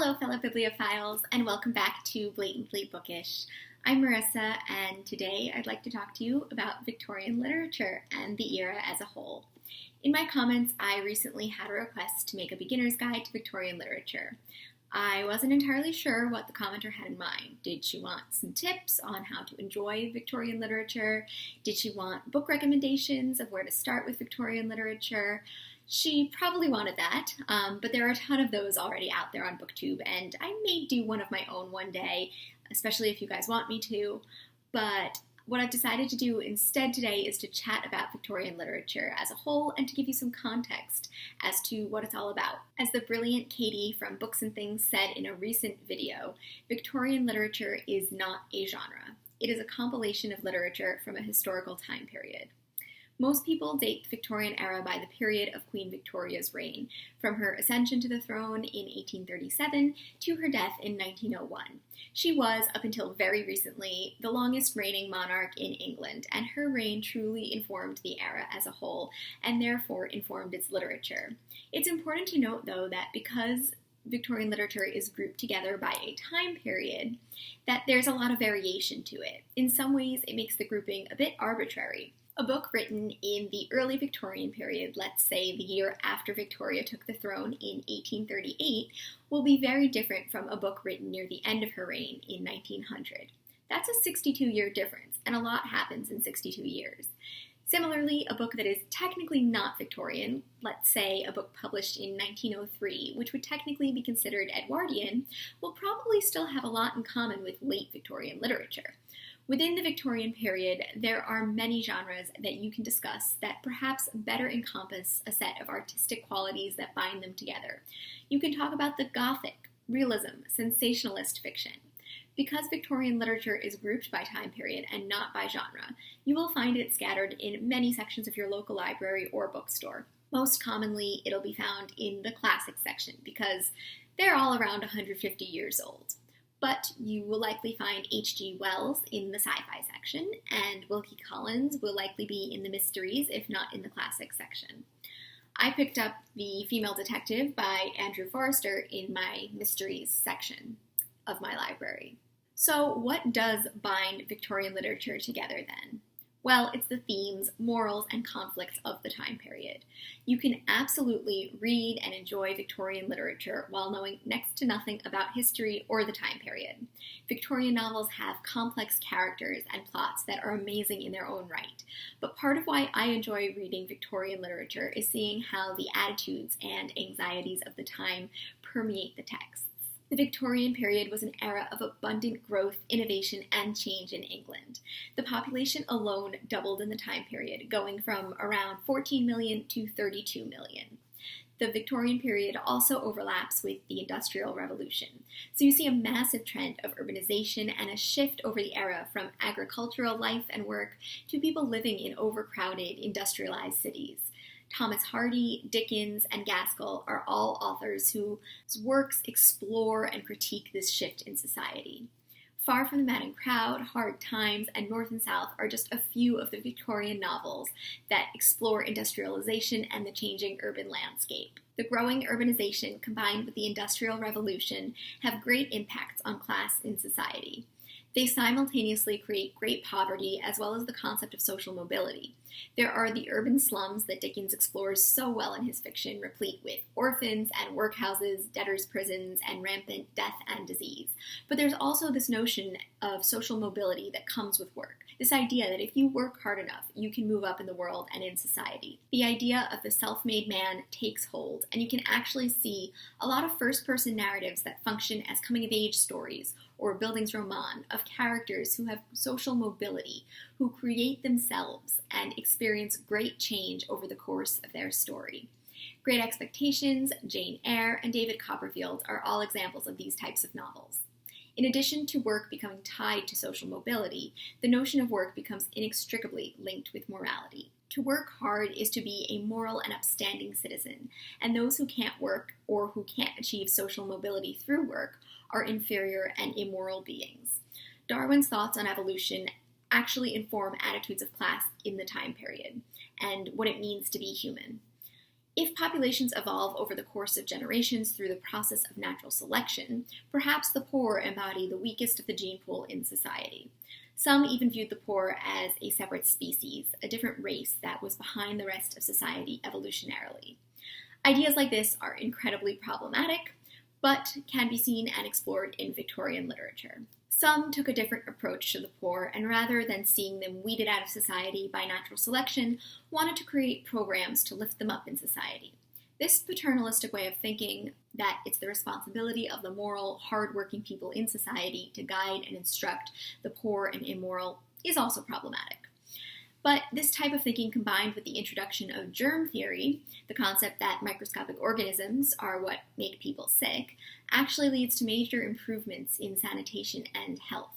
Hello, fellow bibliophiles, and welcome back to Blatantly Bookish. I'm Marissa, and today I'd like to talk to you about Victorian literature and the era as a whole. In my comments, I recently had a request to make a beginner's guide to Victorian literature. I wasn't entirely sure what the commenter had in mind. Did she want some tips on how to enjoy Victorian literature? Did she want book recommendations of where to start with Victorian literature? She probably wanted that, but there are a ton of those already out there on BookTube, and I may do one of my own one day, especially if you guys want me to. But what I've decided to do instead today is to chat about Victorian literature as a whole and to give you some context as to what it's all about. As the brilliant Katie from Books and Things said in a recent video, Victorian literature is not a genre. It is a compilation of literature from a historical time period. Most people date the Victorian era by the period of Queen Victoria's reign, from her ascension to the throne in 1837 to her death in 1901. She was, up until very recently, the longest reigning monarch in England, and her reign truly informed the era as a whole, and therefore informed its literature. It's important to note, though, that because Victorian literature is grouped together by a time period, that there's a lot of variation to it. In some ways, it makes the grouping a bit arbitrary. A book written in the early Victorian period, let's say the year after Victoria took the throne in 1838, will be very different from a book written near the end of her reign in 1900. That's a 62-year difference, and a lot happens in 62 years. Similarly, a book that is technically not Victorian, let's say a book published in 1903, which would technically be considered Edwardian, will probably still have a lot in common with late Victorian literature. Within the Victorian period, there are many genres that you can discuss that perhaps better encompass a set of artistic qualities that bind them together. You can talk about the Gothic, realism, sensationalist fiction. Because Victorian literature is grouped by time period and not by genre, you will find it scattered in many sections of your local library or bookstore. Most commonly, it'll be found in the classics section because they're all around 150 years old. But you will likely find H.G. Wells in the sci-fi section, and Wilkie Collins will likely be in the mysteries, if not in the classics section. I picked up The Female Detective by Andrew Forrester in my mysteries section of my library. So what does bind Victorian literature together then? Well, it's the themes, morals, and conflicts of the time period. You can absolutely read and enjoy Victorian literature while knowing next to nothing about history or the time period. Victorian novels have complex characters and plots that are amazing in their own right. But part of why I enjoy reading Victorian literature is seeing how the attitudes and anxieties of the time permeate the text. The Victorian period was an era of abundant growth, innovation, and change in England. The population alone doubled in the time period, going from around 14 million to 32 million. The Victorian period also overlaps with the Industrial Revolution. So you see a massive trend of urbanization and a shift over the era from agricultural life and work to people living in overcrowded, industrialized cities. Thomas Hardy, Dickens, and Gaskell are all authors whose works explore and critique this shift in society. Far from the Madding Crowd, Hard Times, and North and South are just a few of the Victorian novels that explore industrialization and the changing urban landscape. The growing urbanization combined with the Industrial Revolution have great impacts on class in society. They simultaneously create great poverty as well as the concept of social mobility. There are the urban slums that Dickens explores so well in his fiction, replete with orphans and workhouses, debtors' prisons, and rampant death and disease. But there's also this notion of social mobility that comes with work. This idea that if you work hard enough, you can move up in the world and in society. The idea of the self-made man takes hold, and you can actually see a lot of first-person narratives that function as coming-of-age stories or Bildungsroman of characters who have social mobility, who create themselves and experience great change over the course of their story. Great Expectations, Jane Eyre, and David Copperfield are all examples of these types of novels. In addition to work becoming tied to social mobility, the notion of work becomes inextricably linked with morality. To work hard is to be a moral and upstanding citizen, and those who can't work or who can't achieve social mobility through work are inferior and immoral beings. Darwin's thoughts on evolution actually inform attitudes of class in the time period and what it means to be human. If populations evolve over the course of generations through the process of natural selection, perhaps the poor embody the weakest of the gene pool in society. Some even viewed the poor as a separate species, a different race that was behind the rest of society evolutionarily. Ideas like this are incredibly problematic, but can be seen and explored in Victorian literature. Some took a different approach to the poor, and rather than seeing them weeded out of society by natural selection, wanted to create programs to lift them up in society. This paternalistic way of thinking that it's the responsibility of the moral, hard-working people in society to guide and instruct the poor and immoral is also problematic. But this type of thinking, combined with the introduction of germ theory, the concept that microscopic organisms are what make people sick, actually leads to major improvements in sanitation and health.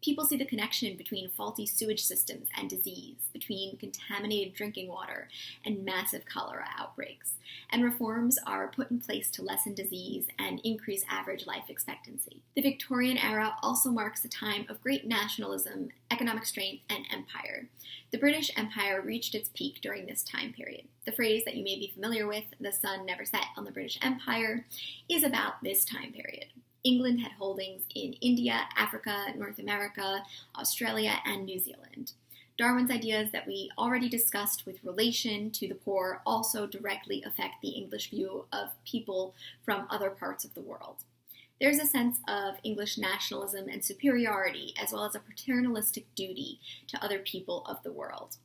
People see the connection between faulty sewage systems and disease, between contaminated drinking water and massive cholera outbreaks, and reforms are put in place to lessen disease and increase average life expectancy. The Victorian era also marks a time of great nationalism, economic strength, and empire. The British Empire reached its peak during this time period. The phrase that you may be familiar with, "the sun never set on the British Empire," is about this time period. England had holdings in India, Africa, North America, Australia, and New Zealand. Darwin's ideas that we already discussed with relation to the poor also directly affect the English view of people from other parts of the world. There's a sense of English nationalism and superiority, as well as a paternalistic duty to other people of the world.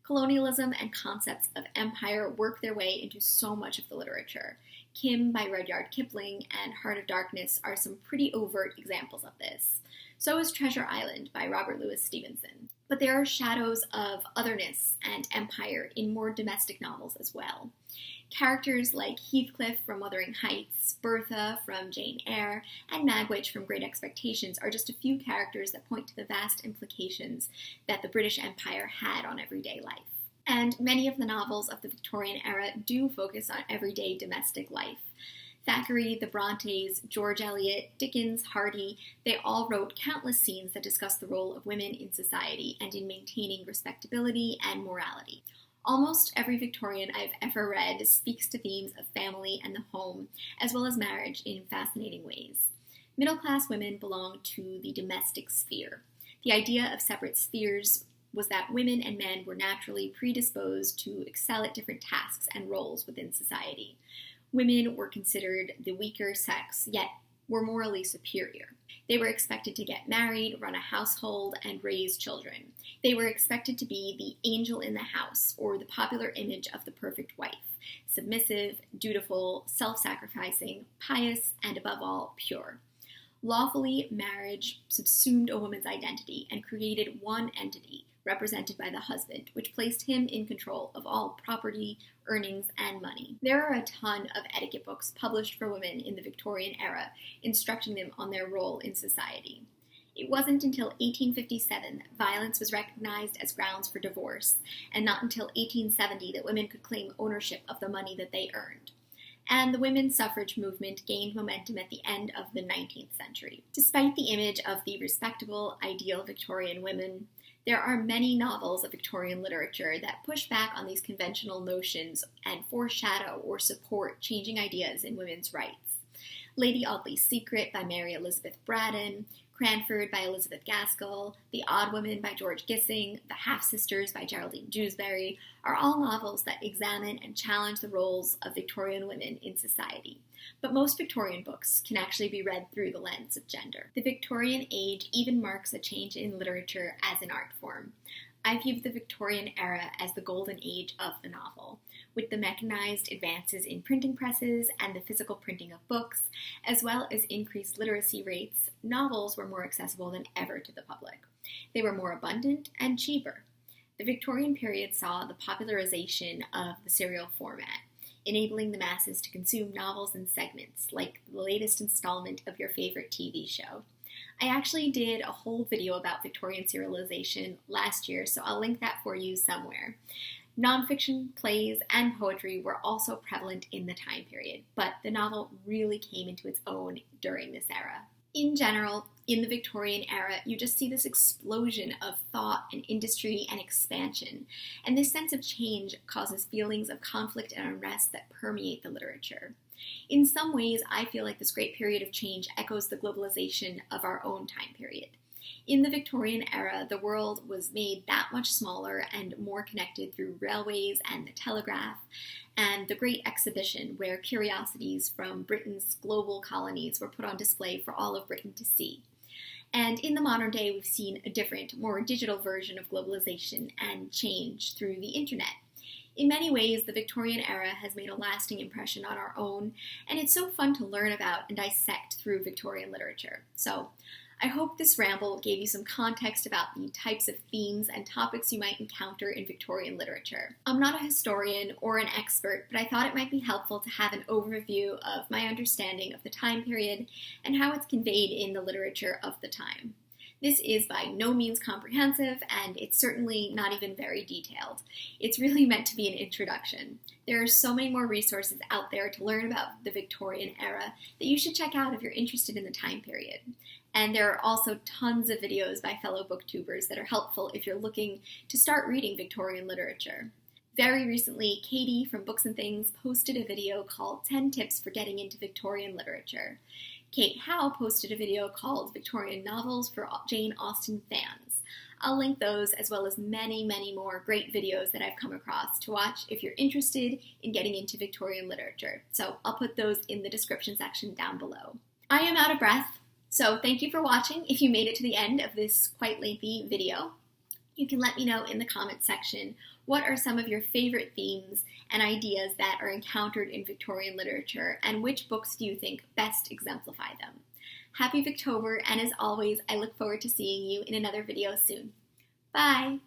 Colonialism and concepts of empire work their way into so much of the literature. Kim by Rudyard Kipling and Heart of Darkness are some pretty overt examples of this. So is Treasure Island by Robert Louis Stevenson. But there are shadows of otherness and empire in more domestic novels as well. Characters like Heathcliff from Wuthering Heights, Bertha from Jane Eyre, and Magwitch from Great Expectations are just a few characters that point to the vast implications that the British Empire had on everyday life. And many of the novels of the Victorian era do focus on everyday domestic life. Thackeray, the Brontes, George Eliot, Dickens, Hardy, they all wrote countless scenes that discuss the role of women in society and in maintaining respectability and morality. Almost every Victorian I've ever read speaks to themes of family and the home, as well as marriage in fascinating ways. Middle-class women belong to the domestic sphere. The idea of separate spheres was that women and men were naturally predisposed to excel at different tasks and roles within society. Women were considered the weaker sex, yet were morally superior. They were expected to get married, run a household, and raise children. They were expected to be the angel in the house, or the popular image of the perfect wife, submissive, dutiful, self-sacrificing, pious, and above all, pure. Lawfully, marriage subsumed a woman's identity and created one entity, represented by the husband, which placed him in control of all property, earnings, and money. There are a ton of etiquette books published for women in the Victorian era, instructing them on their role in society. It wasn't until 1857 that violence was recognized as grounds for divorce, and not until 1870 that women could claim ownership of the money that they earned. And the women's suffrage movement gained momentum at the end of the 19th century. Despite the image of the respectable, ideal Victorian women, there are many novels of Victorian literature that push back on these conventional notions and foreshadow or support changing ideas in women's rights. Lady Audley's Secret by Mary Elizabeth Braddon, Cranford by Elizabeth Gaskell, The Odd Woman by George Gissing, The Half-Sisters by Geraldine Dewsbury are all novels that examine and challenge the roles of Victorian women in society. But most Victorian books can actually be read through the lens of gender. The Victorian age even marks a change in literature as an art form. I view the Victorian era as the golden age of the novel, with the mechanized advances in printing presses and the physical printing of books, as well as increased literacy rates. Novels were more accessible than ever to the public. They were more abundant and cheaper. The Victorian period saw the popularization of the serial format, enabling the masses to consume novels in segments, like the latest installment of your favorite TV show. I actually did a whole video about Victorian serialization last year, so I'll link that for you somewhere. Nonfiction, plays, and poetry were also prevalent in the time period, but the novel really came into its own during this era. In general, in the Victorian era, you just see this explosion of thought and industry and expansion. And this sense of change causes feelings of conflict and unrest that permeate the literature. In some ways, I feel like this great period of change echoes the globalization of our own time period. In the Victorian era, the world was made that much smaller and more connected through railways and the telegraph, and the Great Exhibition, where curiosities from Britain's global colonies were put on display for all of Britain to see. And in the modern day, we've seen a different, more digital version of globalization and change through the internet. In many ways, the Victorian era has made a lasting impression on our own, and it's so fun to learn about and dissect through Victorian literature. So, I hope this ramble gave you some context about the types of themes and topics you might encounter in Victorian literature. I'm not a historian or an expert, but I thought it might be helpful to have an overview of my understanding of the time period and how it's conveyed in the literature of the time. This is by no means comprehensive, and it's certainly not even very detailed. It's really meant to be an introduction. There are so many more resources out there to learn about the Victorian era that you should check out if you're interested in the time period. And there are also tons of videos by fellow booktubers that are helpful if you're looking to start reading Victorian literature. Very recently, Katie from Books and Things posted a video called 10 Tips for Getting into Victorian Literature. Kate Howe posted a video called Victorian Novels for Jane Austen Fans. I'll link those as well as many, many more great videos that I've come across to watch if you're interested in getting into Victorian literature. So I'll put those in the description section down below. I am out of breath, so thank you for watching. If you made it to the end of this quite lengthy video, you can let me know in the comments section what are some of your favorite themes and ideas that are encountered in Victorian literature, and which books do you think best exemplify them. Happy Victober, and as always, I look forward to seeing you in another video soon. Bye!